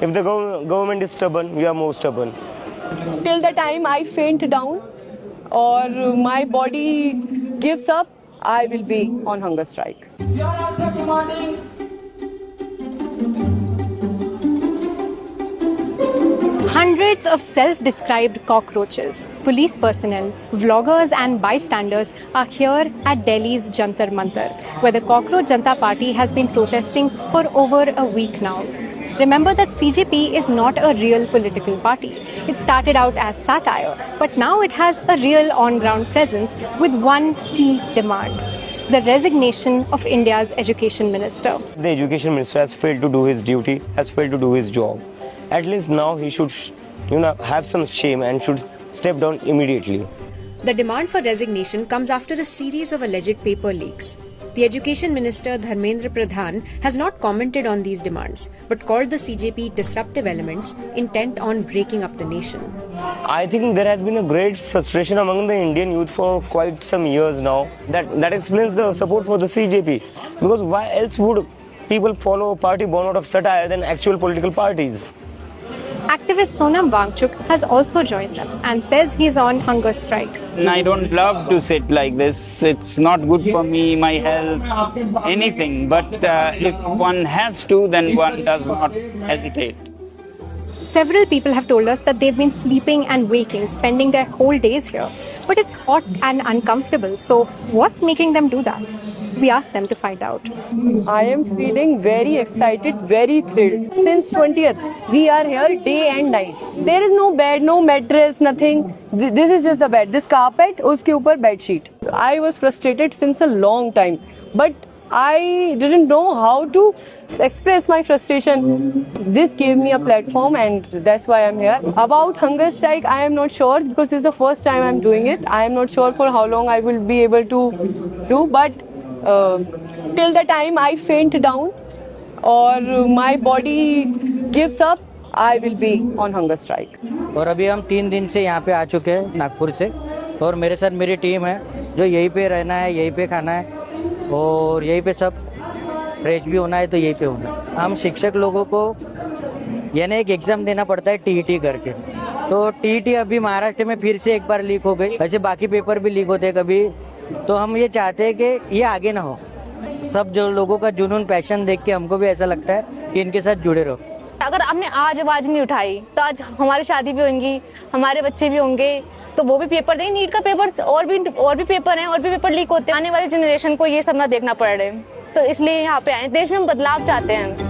If the government is stubborn, we are more stubborn. Till the time I faint down or my body gives up, I will be on hunger strike. We are also demanding Hundreds of self-described cockroaches, police personnel, vloggers and bystanders are here at Delhi's Jantar Mantar, where the Cockroach Janata Party has been protesting for over a week now. Remember that CJP is not a real political party. It started out as satire, but now it has a real on-ground presence with one key demand: the resignation of India's education minister. The education minister has failed to do his duty, has failed to do his job. At least now he should, have some shame and should step down immediately. The demand for resignation comes after a series of alleged paper leaks. The Education Minister Dharmendra Pradhan has not commented on these demands, but called the CJP disruptive elements intent on breaking up the nation. I think there has been a great frustration among the Indian youth for quite some years now. That explains the support for the CJP. Because why else would people follow a party born out of satire than actual political parties? Activist Sonam Wangchuk has also joined them and says he's on hunger strike. I don't love to sit like this. It's not good for me, my health, anything. But if one has to, then one does not hesitate. Several people have told us that they've been sleeping and waking, spending their whole days here. But it's hot and uncomfortable, so what's making them do that? We asked them to find out. I am feeling very excited, very thrilled. Since 20th, we are here day and night. There is no bed, no mattress, nothing. This is just the bed. This carpet, uske upar bed sheet. I was frustrated since a long time, but I didn't know how to express my frustration. This gave me a platform and that's why I'm here. About hunger strike, I am not sure because this is the first time I'm doing it. I am not sure for how long I will be able to do, but till the time I faint down or my body gives up, I will be on hunger strike. और अभी हम 3 दिन से यहाँ पे आ चुके हैं नागपुर से, और मेरे साथ मेरी टीम है जो यहीं पे रहना है, यहीं पे खाना है और यहीं पे सब फ्रेश भी होना है, तो यहीं पे होना है। हम शिक्षक लोगों को यानी एक एग्ज़ाम देना पड़ता है टीईटी करके, तो टीईटी अभी महाराष्ट्र में फिर से एक बार लीक हो गई, ऐसे बाकी पेपर भी लीक होते हैं कभी, तो हम ये चाहते हैं कि ये आगे ना हो। सब जो लोगों का जुनून पैशन देख के हमको भी ऐसा लगता है कि इनके साथ जुड़े रहो। अगर आपने आज आवाज नहीं उठाई तो आज हमारी शादी भी होंगी, हमारे बच्चे भी होंगे, तो वो भी पेपर देंगे, नीट का पेपर और भी पेपर हैं, और भी पेपर लीक होते हैं। आने वाली जनरेशन को ये सब ना देखना पड़ रहा है, तो इसलिए यहाँ पे आए, देश में हम बदलाव चाहते हैं।